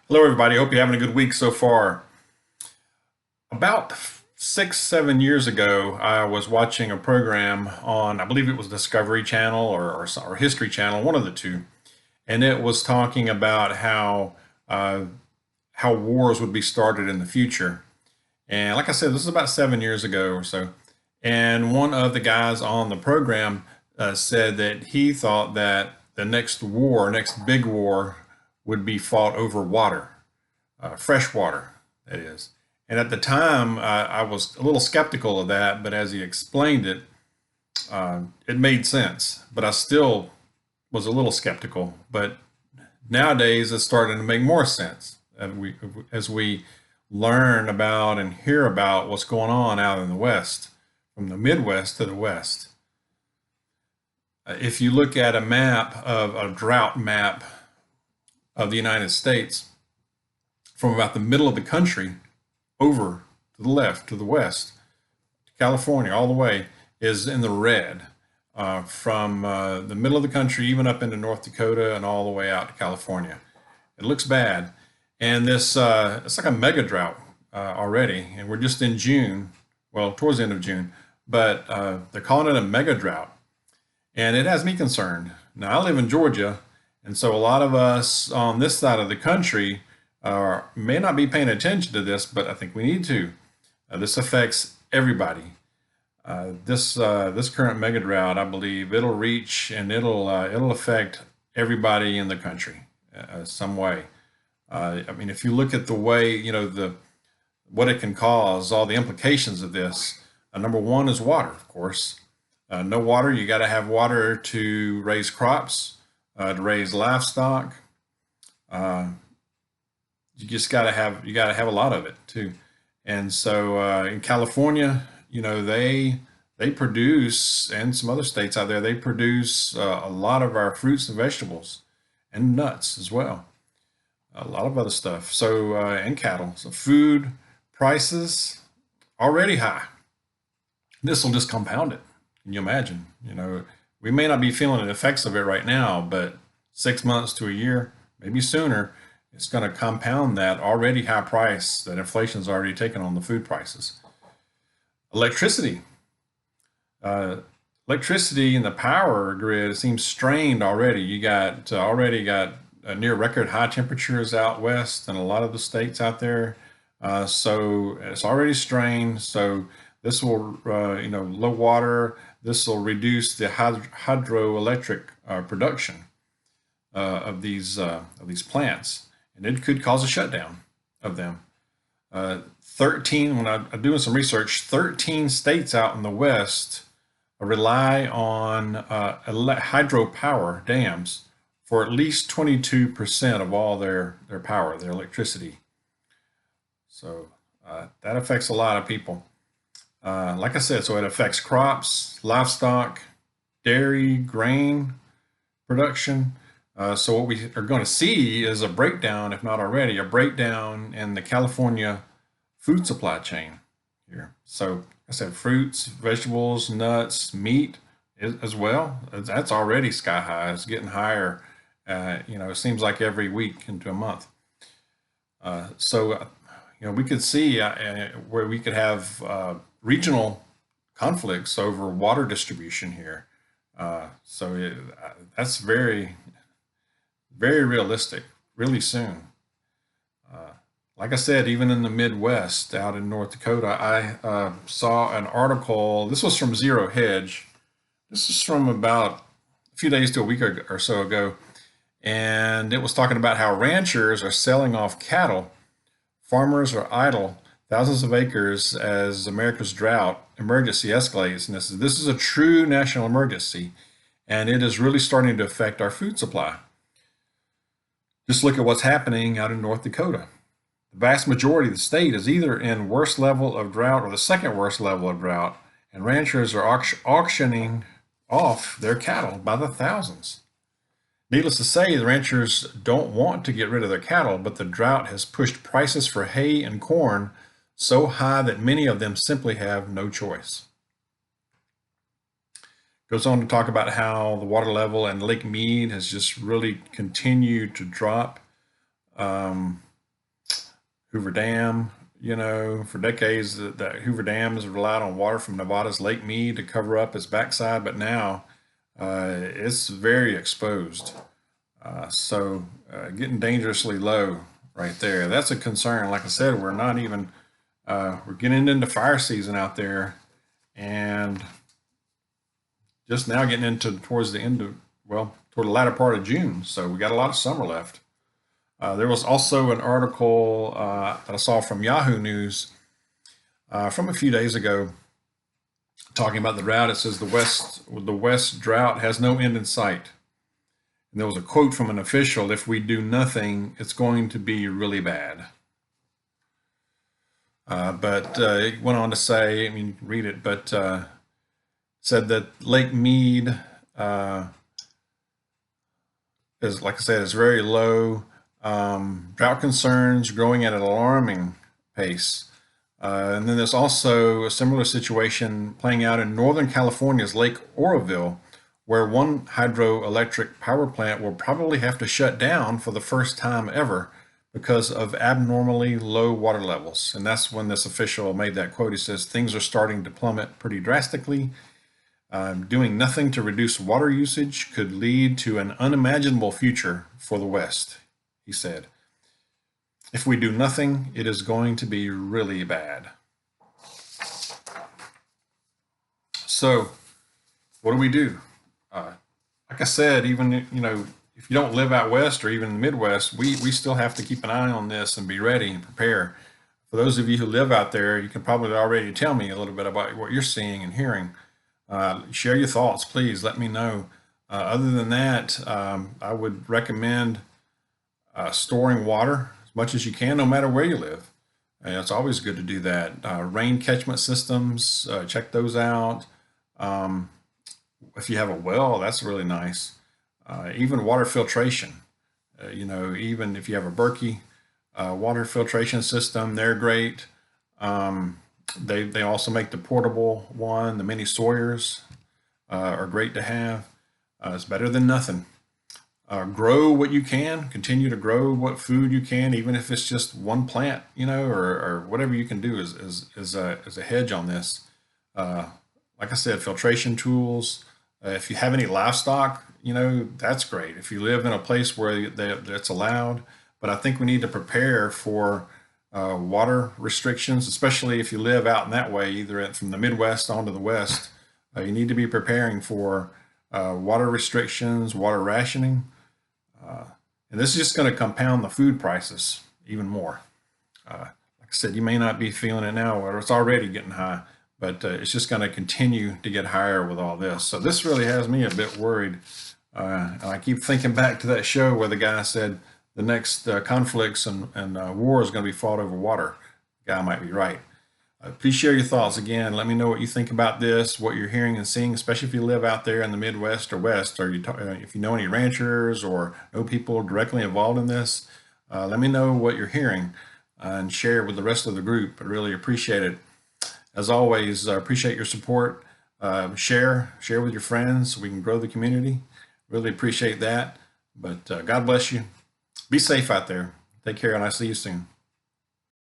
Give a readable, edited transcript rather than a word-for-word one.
Hello, everybody. Hope you're having a good week so far. About 6, 7 years ago, I was watching a program on, I believe it was Discovery Channel or History Channel, one of the two, and it was talking about uh, how wars would be started in the future. And like I said, this is about 7 years ago or so. And one of the guys on the program said that he thought that the next war, next big war, would be fought over water, fresh water, that is. And at the time, I was a little skeptical of that, but as he explained it, it made sense. But I still was a little skeptical. But nowadays, it's starting to make more sense as we learn about and hear about what's going on out in the West, from the Midwest to the West. If you look at a drought map of the United States, from about the middle of the country over to the left, to the west, to California, all the way, is in the red. From the middle of the country, even up into North Dakota and all the way out to California. It looks bad. And it's like a mega drought already. And we're just in June, well, towards the end of June, but they're calling it a mega drought. And it has me concerned. Now, I live in Georgia, and so a lot of us on this side of the country may not be paying attention to this, but I think we need to. This affects everybody. This current mega drought, I believe, it'll reach and it'll affect everybody in the country some way. I mean, if you look at the way the what it can cause, all the implications of this. Number one is water, of course. No water, you got to have water to raise crops, to raise livestock. Uh, you just got to have a lot of it too. And so in California, they produce, and some other states out there, they produce a lot of our fruits and vegetables and nuts as well. A lot of other stuff. So and cattle. So food prices already high. This will just compound it. Can you imagine? We may not be feeling the effects of it right now, but 6 months to a year, maybe sooner, it's going to compound that already high price that inflation's already taken on the food prices. Electricity. Electricity in the power grid seems strained already. You got already got near record high temperatures out west and a lot of the states out there. So it's already strained. So this will, low water. This will reduce the hydroelectric production of these plants, and it could cause a shutdown of them. 13, when I'm doing some research, 13 states out in the West rely on hydropower dams for at least 22% of all their power, their electricity. So that affects a lot of people. Like I said, so it affects crops, livestock, dairy, grain production. So what we are going to see is a breakdown, if not already, a breakdown in the California food supply chain here. So I said fruits, vegetables, nuts, meat as well. That's already sky high. It's getting higher. It seems like every week into a month. So we could see where we could have regional conflicts over water distribution here. That's very, very realistic, really soon. Like I said, even in the Midwest, out in North Dakota, I saw an article. This was from Zero Hedge. This is from about a few days to a week or so ago. And it was talking about how ranchers are selling off cattle. Farmers are idle thousands of acres as America's drought emergency escalates. And this is a true national emergency, and it is really starting to affect our food supply. Just look at what's happening out in North Dakota. The vast majority of the state is either in worst level of drought or the second worst level of drought, and ranchers are auctioning off their cattle by the thousands. Needless to say, the ranchers don't want to get rid of their cattle, but the drought has pushed prices for hay and corn so high that many of them simply have no choice. Goes on to talk about how the water level in Lake Mead has just really continued to drop. Hoover Dam, for decades that Hoover Dam has relied on water from Nevada's Lake Mead to cover up its backside, but now it's very exposed. Getting dangerously low right there. That's a concern. Like I said, we're not even, we're getting into fire season out there, and just now getting into towards the end of, well, toward the latter part of June. So we got a lot of summer left. There was also an article that I saw from Yahoo News from a few days ago talking about the drought. It says the West drought has no end in sight. And there was a quote from an official: "If we do nothing, it's going to be really bad." But it went on to say, I mean, you can read it, but said that Lake Mead is, like I said, is very low. Drought concerns growing at an alarming pace. And then there's also a similar situation playing out in Northern California's Lake Oroville, where one hydroelectric power plant will probably have to shut down for the first time ever because of abnormally low water levels. And that's when this official made that quote. He says, "Things are starting to plummet pretty drastically. Doing nothing to reduce water usage could lead to an unimaginable future for the West," he said. "If we do nothing, it is going to be really bad." So what do we do? Like I said, even if you don't live out west or even in the Midwest, we still have to keep an eye on this and be ready and prepare. For those of you who live out there, you can probably already tell me a little bit about what you're seeing and hearing. Share your thoughts, please. Let me know. Other than that, I would recommend storing water as much as you can, no matter where you live. And it's always good to do that. Rain catchment systems, check those out. If you have a well, that's really nice. Even water filtration. Even if you have a Berkey water filtration system, they're great. They also make the portable one. The mini Sawyers are great to have. It's better than nothing. Grow what you can. Continue to grow what food you can, even if it's just one plant, or whatever you can do is a hedge on this. Like I said, filtration tools. If you have any livestock, that's great. If you live in a place where that's allowed. But I think we need to prepare for water restrictions, especially if you live out in that way, either from the Midwest onto the West. You need to be preparing for water restrictions, water rationing. And this is just going to compound the food prices even more. Like I said, you may not be feeling it now, or it's already getting high, but it's just going to continue to get higher with all this. So this really has me a bit worried. And I keep thinking back to that show where the guy said the next conflicts and war is going to be fought over water. The guy might be right. Please share your thoughts again. Let me know what you think about this, what you're hearing and seeing, especially if you live out there in the Midwest or West, or if you know any ranchers or know people directly involved in this. Let me know what you're hearing and share with the rest of the group. I really appreciate it. As always, I appreciate your support. Share with your friends so we can grow the community. Really appreciate that. But God bless you. Be safe out there. Take care, and I'll see you soon.